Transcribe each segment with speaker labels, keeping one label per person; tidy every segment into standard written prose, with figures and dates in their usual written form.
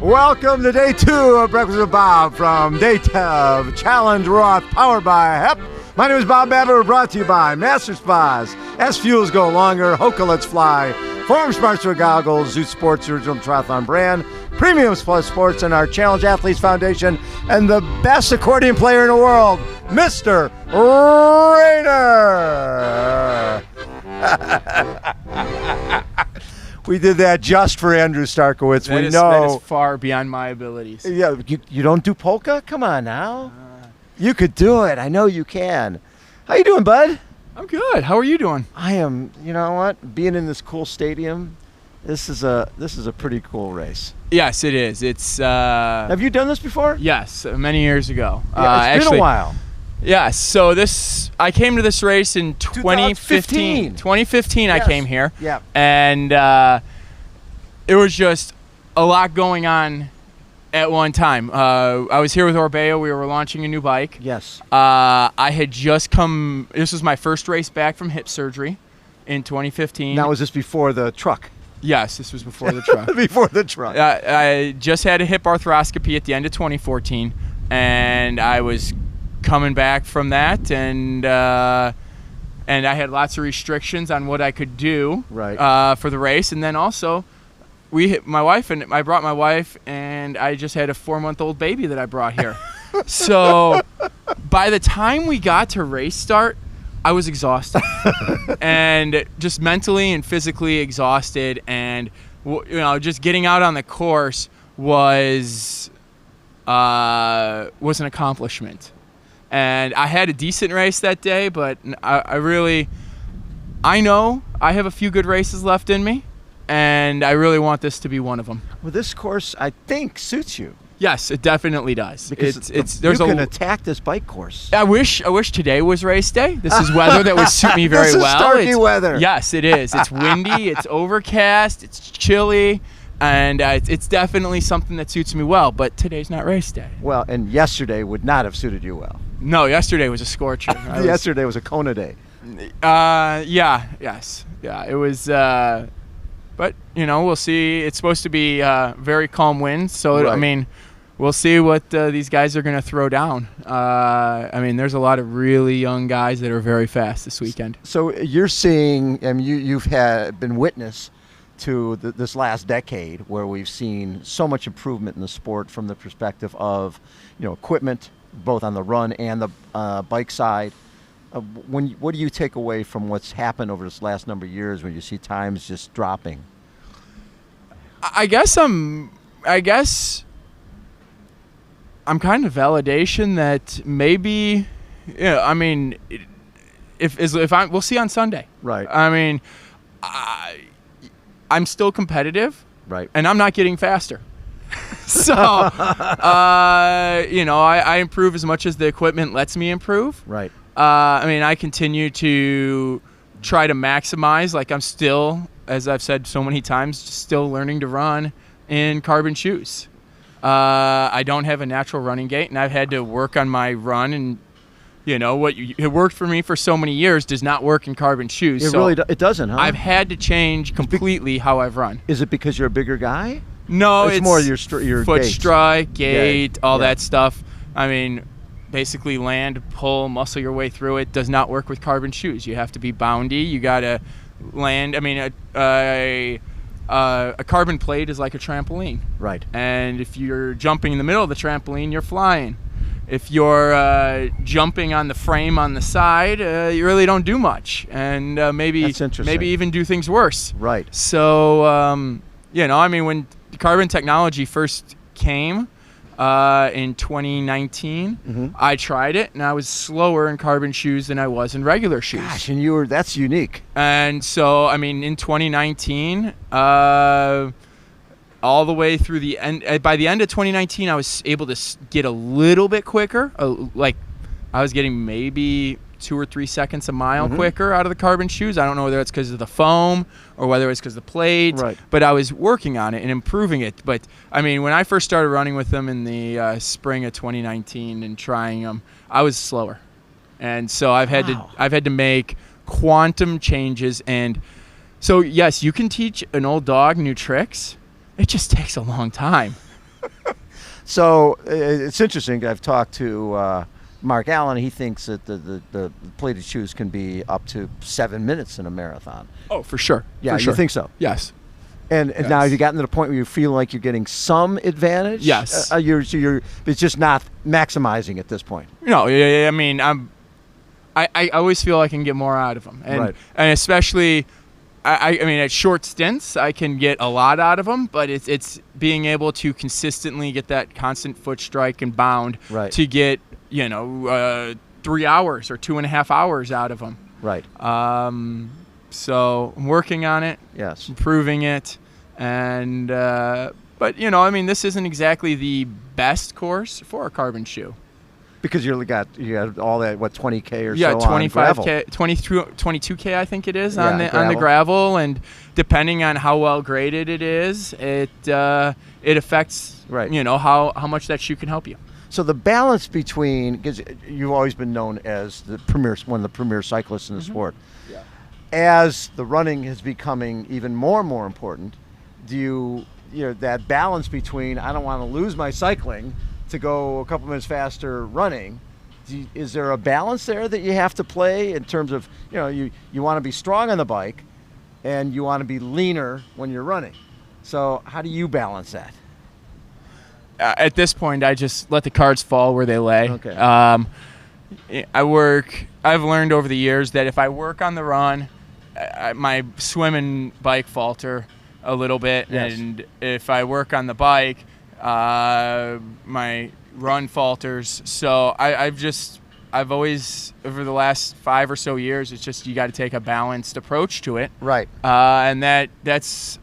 Speaker 1: Welcome to day 2 of Breakfast with Bob from Day 10 of Challenge Roth, powered by HEP. My name is Bob Babbitt. We're brought to you by Master Spas, SFuels Go Longer, HOKA Let's Fly, Forum Sponsor Goggles, Zoot Sports Original Triathlon Brand, Premiums Plus Sports, and our Challenge Athletes Foundation, and the best accordion player in the world, Mr. Rainer. We did that just for Andrew Starykowicz.
Speaker 2: That is far beyond my abilities.
Speaker 1: Yeah, you don't do polka? Come on now. You could do it. I know you can. How you doing, bud?
Speaker 2: I'm good. How are you doing?
Speaker 1: I am. You know what? Being in this cool stadium, this is a pretty cool race.
Speaker 2: Yes, it is. It's.
Speaker 1: Have you done this before?
Speaker 2: Yes, many years ago.
Speaker 1: Yeah, it's been a while.
Speaker 2: Yes. So I came to this race in 2015. 2015, yes. I came here.
Speaker 1: Yeah.
Speaker 2: And it was just a lot going on at one time. I was here with Orbeo. We were launching a new bike.
Speaker 1: Yes.
Speaker 2: I had just come. This was my first race back from hip surgery in 2015.
Speaker 1: Now, was this before the truck?
Speaker 2: Yes, this was before the truck.
Speaker 1: Before the truck.
Speaker 2: I just had a hip arthroscopy at the end of 2014, and I was coming back from that, and I had lots of restrictions on what I could do for the race, and then also I brought my wife, and I just had a 4-month-old baby that I brought here. So by the time we got to race start, I was exhausted, and just mentally and physically exhausted, and just getting out on the course was an accomplishment. And I had a decent race that day, but I know I have a few good races left in me, and I really want this to be one of them.
Speaker 1: Well, this course, I think, suits you.
Speaker 2: Yes, it definitely does.
Speaker 1: Because you can attack this bike course.
Speaker 2: I wish today was race day. This is weather that would suit me very well.
Speaker 1: This is Starky weather.
Speaker 2: Yes, it is. It's windy, it's overcast, it's chilly, and it's definitely something that suits me well, but today's not race day.
Speaker 1: Well, and yesterday would not have suited you well.
Speaker 2: No, yesterday was a scorcher.
Speaker 1: Yesterday was a Kona day.
Speaker 2: Yes. Yeah, it was, but, we'll see. It's supposed to be very calm winds, so,
Speaker 1: right.
Speaker 2: We'll see what these guys are going to throw down. There's a lot of really young guys that are very fast this weekend.
Speaker 1: So you're seeing, and you've been witness to this last decade where we've seen so much improvement in the sport from the perspective of, equipment, both on the run and the bike side. What do you take away from what's happened over this last number of years when you see times just dropping?
Speaker 2: I guess I'm kind of validation that maybe, we'll see on Sunday.
Speaker 1: Right.
Speaker 2: I'm still competitive.
Speaker 1: Right.
Speaker 2: And I'm not getting faster. So, I improve as much as the equipment lets me improve.
Speaker 1: Right.
Speaker 2: I continue to try to maximize. Like, I'm still, as I've said so many times, still learning to run in carbon shoes. I don't have a natural running gait, and I've had to work on my run. And it worked for me for so many years does not work in carbon shoes.
Speaker 1: It doesn't, huh?
Speaker 2: I've had to change completely how I've run.
Speaker 1: Is it because you're a bigger guy?
Speaker 2: No, it's
Speaker 1: more your
Speaker 2: foot
Speaker 1: gait.
Speaker 2: strike, gait, all that stuff. Basically land, pull, muscle your way through it does not work with carbon shoes. You have to be boundy. You got to land. A carbon plate is like a trampoline.
Speaker 1: Right.
Speaker 2: And if you're jumping in the middle of the trampoline, you're flying. If you're jumping on the frame on the side, you really don't do much. And maybe even do things worse.
Speaker 1: Right.
Speaker 2: So, when carbon technology first came in 2019, I tried it, and I was slower in carbon shoes than I was in regular shoes.
Speaker 1: Gosh, and that's unique.
Speaker 2: And so, in 2019, all the way through the end, by the end of 2019, I was able to get a little bit quicker. I was getting maybe 2 or 3 seconds a mile quicker out of the carbon shoes. I don't know whether it's because of the foam or whether it's because of the plates, but I was working on it and improving it. But when I first started running with them in the spring of 2019 and trying them, I was slower, and so I've had to make quantum changes. And so yes, you can teach an old dog new tricks. It just takes a long time.
Speaker 1: So it's interesting. I've talked to Mark Allen. He thinks that the plated shoes can be up to 7 minutes in a marathon.
Speaker 2: Oh, for sure.
Speaker 1: Yeah,
Speaker 2: for sure.
Speaker 1: you think so?
Speaker 2: Yes.
Speaker 1: And
Speaker 2: Yes.
Speaker 1: now have you gotten to the point where you feel like you're getting some advantage?
Speaker 2: Yes.
Speaker 1: It's just not maximizing at this point.
Speaker 2: No, I mean, I always feel I can get more out of them, and
Speaker 1: Right.
Speaker 2: and especially, I mean, at short stints, I can get a lot out of them, but it's being able to consistently get that constant foot strike and bound
Speaker 1: Right.
Speaker 2: to get 3 hours or 2.5 hours out of them.
Speaker 1: Right.
Speaker 2: So I'm working on it,
Speaker 1: Yes.
Speaker 2: improving it, and but I mean, this isn't exactly the best course for a carbon shoe.
Speaker 1: Because you got all that 20K or
Speaker 2: Yeah,
Speaker 1: so on gravel.
Speaker 2: 25K, 22K, I think it is
Speaker 1: Yeah,
Speaker 2: on the gravel, and depending on how well graded it is, it affects
Speaker 1: Right.
Speaker 2: how much that shoe can help you.
Speaker 1: So the balance between, because you've always been known as one of the premier cyclists in the sport.
Speaker 2: Yeah.
Speaker 1: As the running is becoming even more and more important, do that balance between I don't want to lose my cycling to go a couple minutes faster running, is there a balance there that you have to play in terms of you want to be strong on the bike and you want to be leaner when you're running? So how do you balance that?
Speaker 2: At this point, I just let the cards fall where they lay.
Speaker 1: Okay.
Speaker 2: I've learned over the years that if I work on the run, my swim and bike falter a little bit,
Speaker 1: Yes.
Speaker 2: and if I work on the bike, my run falters. So I've always, over the last 5 or so years, it's just you got to take a balanced approach to it.
Speaker 1: Right.
Speaker 2: And that's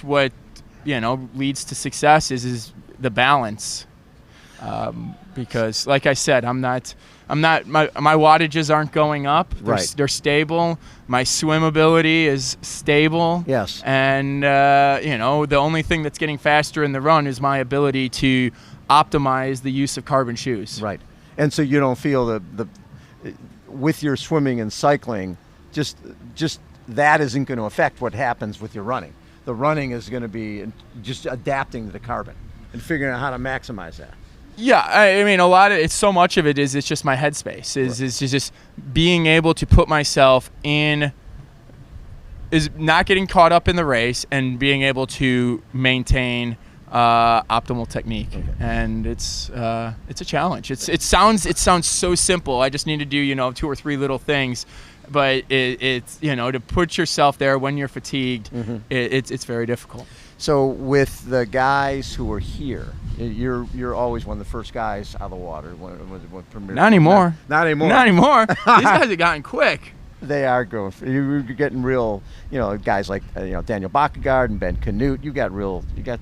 Speaker 2: what leads to success is the balance. Because like I said, my wattages aren't going up.
Speaker 1: Right.
Speaker 2: They're stable. My swimmability is stable.
Speaker 1: Yes.
Speaker 2: And the only thing that's getting faster in the run is my ability to optimize the use of carbon shoes.
Speaker 1: Right. And so you don't feel the with your swimming and cycling, just that isn't going to affect what happens with your running. The running is going to be just adapting to the carbon and figuring out how to maximize that.
Speaker 2: Yeah, I mean, it's so much of it is it's just my headspace is just being able to put myself in, is not getting caught up in the race and being able to maintain optimal technique.
Speaker 1: Okay.
Speaker 2: And it's a challenge. It sounds so simple. I just need to do 2 or 3 little things, but it's to put yourself there when you're fatigued.
Speaker 1: Mm-hmm.
Speaker 2: It's very difficult.
Speaker 1: So with the guys who are here, you're always one of the first guys out of the water. When premier,
Speaker 2: Not anymore.
Speaker 1: Not anymore.
Speaker 2: Not anymore. These guys have gotten quick.
Speaker 1: They are going. You're getting real. Guys like Daniel Bakkegaard and Ben Canute. You got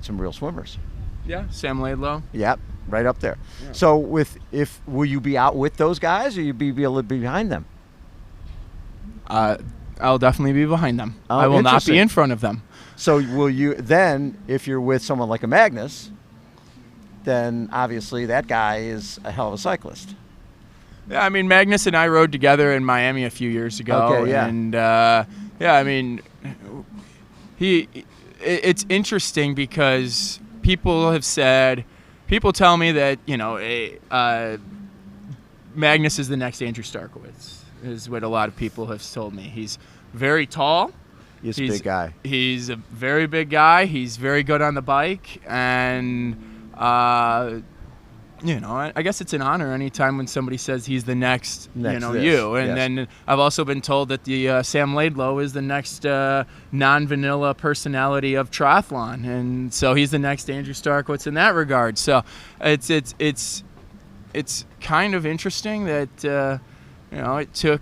Speaker 1: some real swimmers.
Speaker 2: Yeah, Sam Laidlow.
Speaker 1: Yep, right up there.
Speaker 2: Yeah.
Speaker 1: So will you be out with those guys, or you be able to be behind them?
Speaker 2: I'll definitely be behind them.
Speaker 1: Oh,
Speaker 2: I will not
Speaker 1: interesting.
Speaker 2: be in front of them.
Speaker 1: So will you then, if you're with someone like a Magnus, then obviously that guy is a hell of a cyclist.
Speaker 2: Yeah, I mean, Magnus and I rode together in Miami a few years ago.
Speaker 1: Okay, yeah.
Speaker 2: And I mean, it's interesting because people tell me that Magnus is the next Andrew Starykowicz, is what a lot of people have told me. He's very tall.
Speaker 1: He's a big guy.
Speaker 2: He's a very big guy. He's very good on the bike, and I guess it's an honor anytime when somebody says he's the next you. And
Speaker 1: yes.
Speaker 2: then I've also been told that the Sam Laidlow is the next non-vanilla personality of triathlon, and so he's the next Andrew Starykowicz in that regard. So it's kind of interesting that it took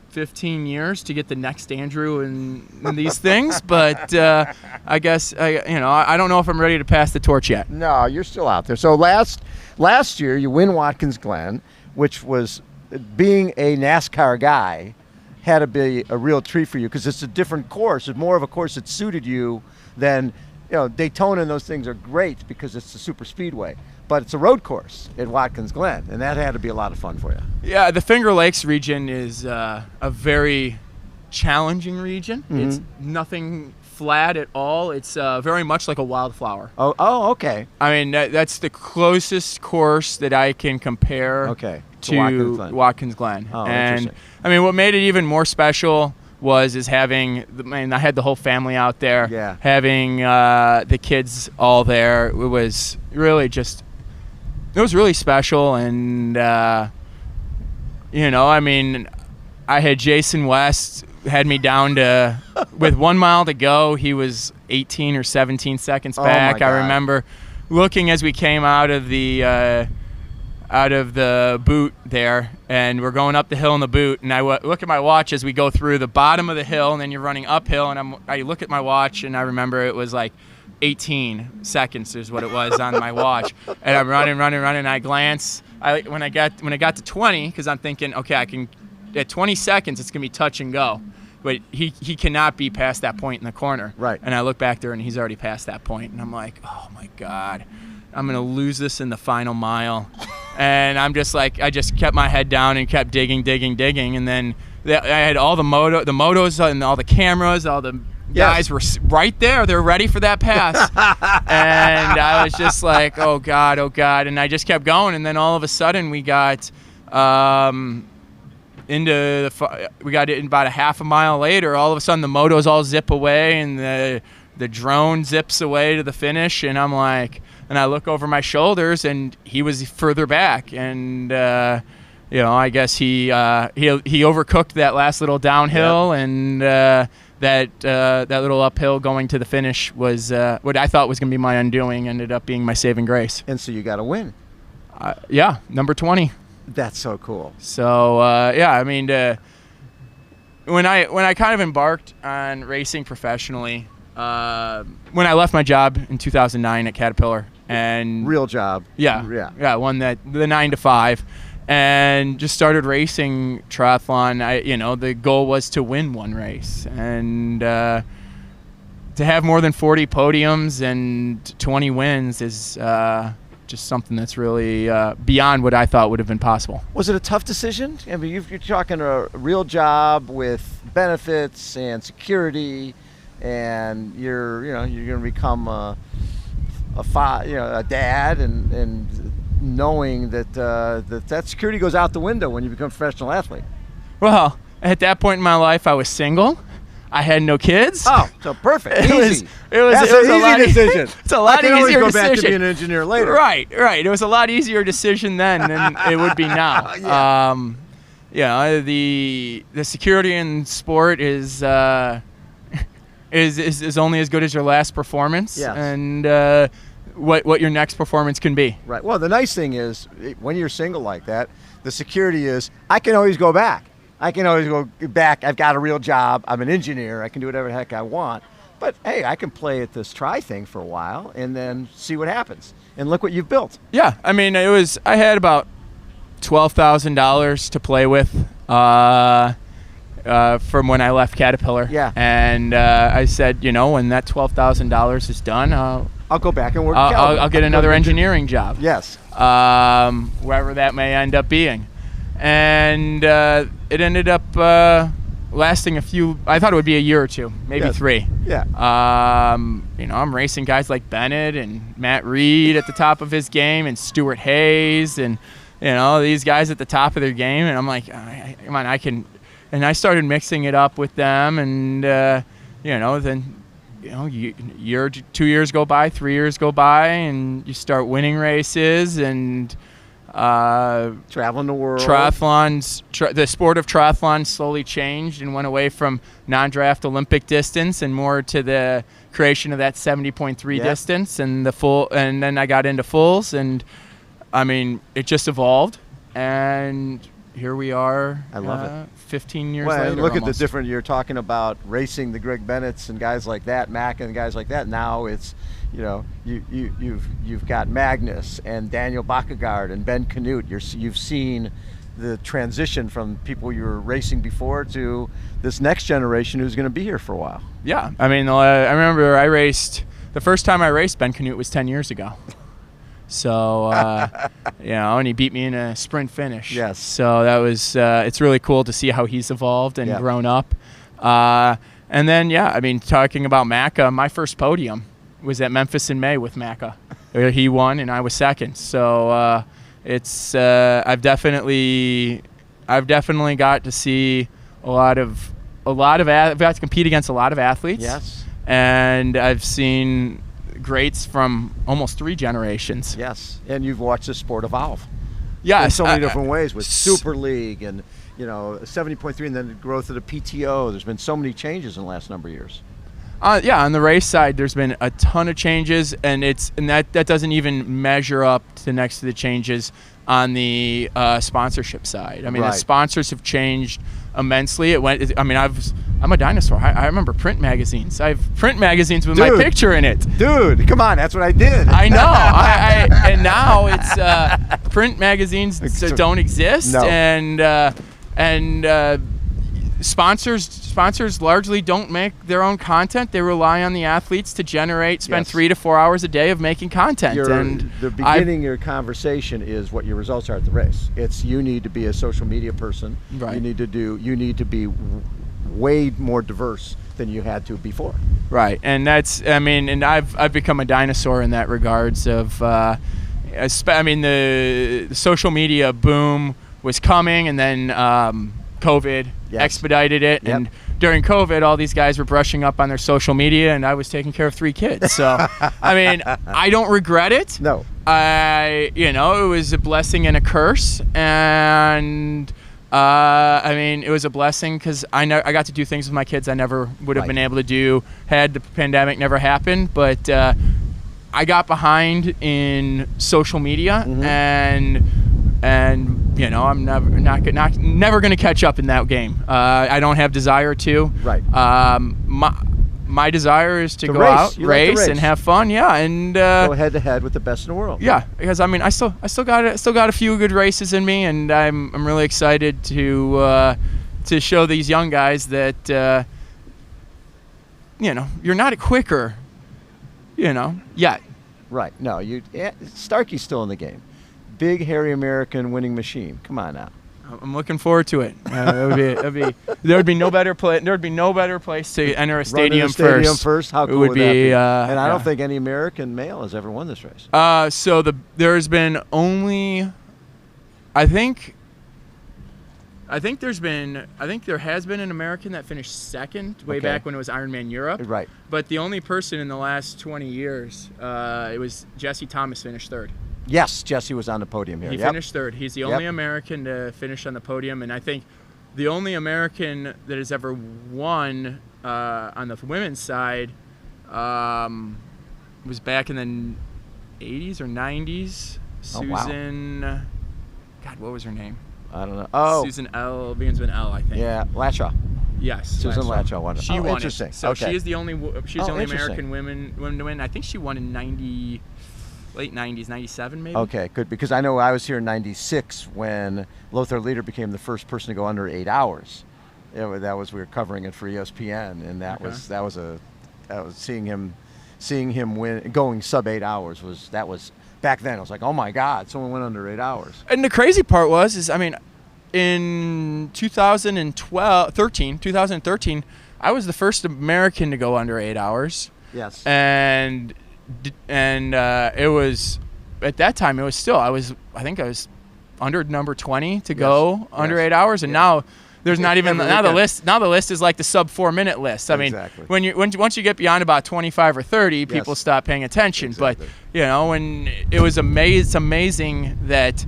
Speaker 2: 15 years to get the next Andrew in these things, but I guess I don't know if I'm ready to pass the torch yet.
Speaker 1: No, you're still out there. So last year you win Watkins Glen, which was, being a NASCAR guy, had to be a real treat for you because it's a different course. It's more of a course that suited you than Daytona and those things are great because it's the super speedway. But it's a road course at Watkins Glen, and that had to be a lot of fun for you.
Speaker 2: Yeah, the Finger Lakes region is a very challenging region.
Speaker 1: Mm-hmm.
Speaker 2: It's nothing flat at all. It's very much like a wildflower.
Speaker 1: Oh, okay.
Speaker 2: I mean, that's the closest course that I can compare to Watkins Glen.
Speaker 1: Oh,
Speaker 2: and
Speaker 1: interesting.
Speaker 2: I mean, what made it even more special is having, I had the whole family out there.
Speaker 1: Yeah.
Speaker 2: Having the kids all there. It was really special. And, you know, I mean, I had Jason West had me down to, with 1 mile to go, he was 18 or 17 seconds back.
Speaker 1: Oh my God.
Speaker 2: I remember looking as we came out of the boot there, and we're going up the hill in the boot, and I look at my watch as we go through the bottom of the hill, and then you're running uphill, and I look at my watch, and I remember it was like 18 seconds is what it was on my watch, and I'm running. I glance. When I got to 20, because I'm thinking, okay, I can. At 20 seconds, it's gonna be touch and go, but he cannot be past that point in the corner.
Speaker 1: Right.
Speaker 2: And I look back there, and he's already past that point, and I'm like, oh my God, I'm gonna lose this in the final mile. And I'm just like, I just kept my head down and kept digging, and then I had all the motos and all the cameras, all the guys were right there. They're ready for that pass. And I was just like, oh God. And I just kept going. And then all of a sudden we got we got it about a half a mile later. All of a sudden the motos all zip away and the drone zips away to the finish. And I'm like, and I look over my shoulders and he was further back. And, you know, I guess he overcooked that last little downhill. Yep. And that little uphill going to the finish was what I thought was going to be my undoing, ended up being my saving grace.
Speaker 1: And so you got a win.
Speaker 2: Yeah, number 20.
Speaker 1: That's so cool.
Speaker 2: So yeah, I mean, when I kind of embarked on racing professionally, when I left my job in 2009 at Caterpillar, and
Speaker 1: real job.
Speaker 2: Yeah, won the 9 to 5, and just started racing triathlon. The goal was to win one race, and to have more than 40 podiums and 20 wins is just something that's really beyond what I thought would have been possible.
Speaker 1: Was it a tough decision? I mean, you're talking a real job with benefits and security, and you're going to become a dad, and knowing that that security goes out the window when you become a professional athlete.
Speaker 2: Well, at that point in my life, I was single. I had no kids.
Speaker 1: Oh, so perfect.
Speaker 2: Easy.
Speaker 1: That's an easy decision.
Speaker 2: It's a lot easier decision. I can always
Speaker 1: go back to being an engineer later.
Speaker 2: Right. It was a lot easier decision then than it would be now.
Speaker 1: Yeah.
Speaker 2: The security in sport is only as good as your last performance.
Speaker 1: Yes.
Speaker 2: And what your next performance can be.
Speaker 1: Right. Well, the nice thing is when you're single like that, the security is I can always go back. I can always go back. I've got a real job. I'm an engineer. I can do whatever the heck I want. But, hey, I can play at this tri thing for a while and then see what happens. And look what you've built.
Speaker 2: Yeah. I mean, I had about $12,000 to play with from when I left Caterpillar.
Speaker 1: Yeah.
Speaker 2: And I said, when that $12,000 is done,
Speaker 1: I'll go back and work.
Speaker 2: I'll get another engineering job.
Speaker 1: Yes.
Speaker 2: Wherever that may end up being. And it ended up lasting I thought it would be a year or two, maybe 3.
Speaker 1: Yeah.
Speaker 2: I'm racing guys like Bennett and Matt Reed at the top of his game, and Stuart Hayes, and these guys at the top of their game, and I'm like, come on, I can. And I started mixing it up with them, and then 2 years go by, 3 years go by, and you start winning races, and
Speaker 1: traveling the world.
Speaker 2: The sport of triathlon slowly changed and went away from non-draft Olympic distance and more to the creation of that 70.3 distance and and then I got into fulls, and I mean, it just evolved, and here we are.
Speaker 1: I love it.
Speaker 2: 15 years later.
Speaker 1: Look
Speaker 2: almost.
Speaker 1: at the different. You're talking about racing the Greg Bennett's and guys like that, Mac and guys like that. Now it's, you've got Magnus and Daniel Bakkegaard and Ben Canute. You've seen the transition from people you were racing before to this next generation who's going to be here for a while.
Speaker 2: Yeah, I mean, I remember the first time I raced Ben Canute was 10 years ago. So, and he beat me in a sprint finish.
Speaker 1: Yes.
Speaker 2: So that was, it's really cool to see how he's evolved and grown up. And then, yeah, I mean, talking about Macca, my first podium was at Memphis in May with Macca. He won and I was second. So I've definitely got to see I've got to compete against a lot of athletes.
Speaker 1: Yes. And
Speaker 2: I've seen greats from almost 3 generations.
Speaker 1: Yes. And you've watched the sport evolve.
Speaker 2: Yeah.
Speaker 1: In so many different ways with Super League and, 70.3 and then the growth of the PTO. There's been so many changes in the last number of years.
Speaker 2: Yeah, on the race side, there's been a ton of changes, and that doesn't even measure up to next to the changes on the sponsorship side. I mean,
Speaker 1: Right.
Speaker 2: The sponsors have changed immensely. I'm a dinosaur. I remember print magazines. I have print magazines with my picture in it.
Speaker 1: Dude, come on, that's what I did.
Speaker 2: I know. And now it's print magazines don't exist,
Speaker 1: No.
Speaker 2: and sponsors largely don't make their own content. They rely on the athletes to spend 3 to 4 hours a day of making content.
Speaker 1: The beginning of your conversation is what your results are at the race. It's you need to be a social media person.
Speaker 2: Right.
Speaker 1: You need to be way more diverse than you had to before.
Speaker 2: Right, and I've become a dinosaur in that regards of, the social media boom was coming, and then COVID expedited it.
Speaker 1: Yep.
Speaker 2: And during COVID, all these guys were brushing up on their social media, and I was taking care of 3 kids. So, I don't regret it.
Speaker 1: No.
Speaker 2: It was a blessing and a curse, and it was a blessing because I got to do things with my kids I never would have been able to do had the pandemic never happened. But I got behind in social media, and I'm never going to catch up in that game. I don't have desire to.
Speaker 1: Right.
Speaker 2: My desire is to go
Speaker 1: race.
Speaker 2: out,
Speaker 1: You like to race
Speaker 2: and have fun. Yeah, and
Speaker 1: go head to head with the best in the world.
Speaker 2: Yeah, because I still got a few good races in me, and I'm really excited to show these young guys that you're not a quicker, yet.
Speaker 1: Right. No, Starky's still in the game. Big, hairy American winning machine. Come on now.
Speaker 2: I'm looking forward to it. There would be no better place to enter a stadium
Speaker 1: first. How cool would that be? And I don't
Speaker 2: yeah.
Speaker 1: think any American male has ever won this race.
Speaker 2: There's been only, I think there has been an American that finished second way back when it was Ironman Europe.
Speaker 1: Right.
Speaker 2: But the only person in the last 20 years, it was Jesse Thomas finished third.
Speaker 1: Yes, Jesse was on the podium here.
Speaker 2: He finished third. He's the only American to finish on the podium, and I think the only American that has ever won on the women's side was back in the 80s or 90s. Susan, God, what was her name?
Speaker 1: I don't know. Oh,
Speaker 2: Susan L. begins with an L, I think.
Speaker 1: Yeah, Latshaw.
Speaker 2: Yes,
Speaker 1: Susan Latshaw won it.
Speaker 2: She won
Speaker 1: interesting.
Speaker 2: it. So
Speaker 1: okay.
Speaker 2: she is the only American woman to win. I think she won in late 90s, 97 maybe.
Speaker 1: Okay, good, because I know I was here in 96 when Lothar Leder became the first person to go under 8 hours. We were covering it for ESPN, and that was seeing him win, going sub 8 hours was back then. I was like, oh my God, someone went under 8 hours.
Speaker 2: And the crazy part in 2013, I was the first American to go under 8 hours.
Speaker 1: Yes.
Speaker 2: And it was, at that time, it was still, I think I was under number 20 to go under 8 hours, and now there's not even the list is like the sub 4 minute list.
Speaker 1: Exactly.
Speaker 2: Once you get beyond about 25 or 30, people stop paying attention.
Speaker 1: Exactly.
Speaker 2: But when it was it's amazing that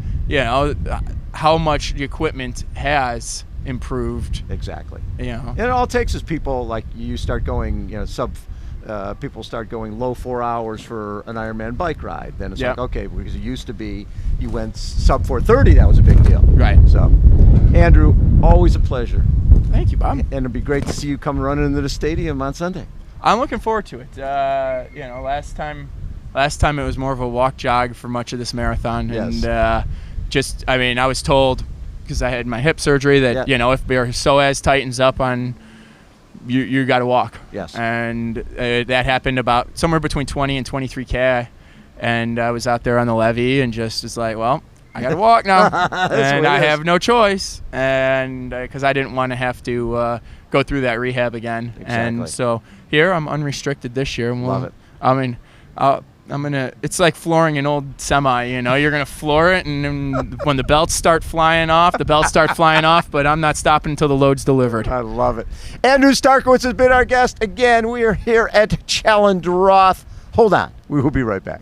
Speaker 2: how much the equipment has improved.
Speaker 1: Exactly.
Speaker 2: And
Speaker 1: it all takes is people like you start going people start going low 4 hours for an Ironman bike ride. Then it's like, okay, because it used to be you went sub 4:30, that was a big deal.
Speaker 2: Right.
Speaker 1: So, Andrew, always a pleasure.
Speaker 2: Thank you, Bob.
Speaker 1: And it'd be great to see you come running into the stadium on Sunday.
Speaker 2: I'm looking forward to it. Last time it was more of a walk jog for much of this marathon.
Speaker 1: Yes.
Speaker 2: And I was told, because I had my hip surgery, that if your psoas tightens up on you got to walk.
Speaker 1: Yes.
Speaker 2: And that happened about somewhere between 20 and 23K. And I was out there on the levee and just was like, well, I got to walk now. And I
Speaker 1: what it is.
Speaker 2: have no choice. And because I didn't want to have to go through that rehab again.
Speaker 1: Exactly.
Speaker 2: And so here I'm unrestricted this year. And
Speaker 1: Love it.
Speaker 2: I mean, I'm gonna. It's like flooring an old semi. You know, you're gonna floor it, and then when the belts start flying off, the belts start flying off. But I'm not stopping until the load's delivered.
Speaker 1: I love it. Andrew Starykowicz has been our guest again. We are here at Challenge Roth. Hold on, we will be right back.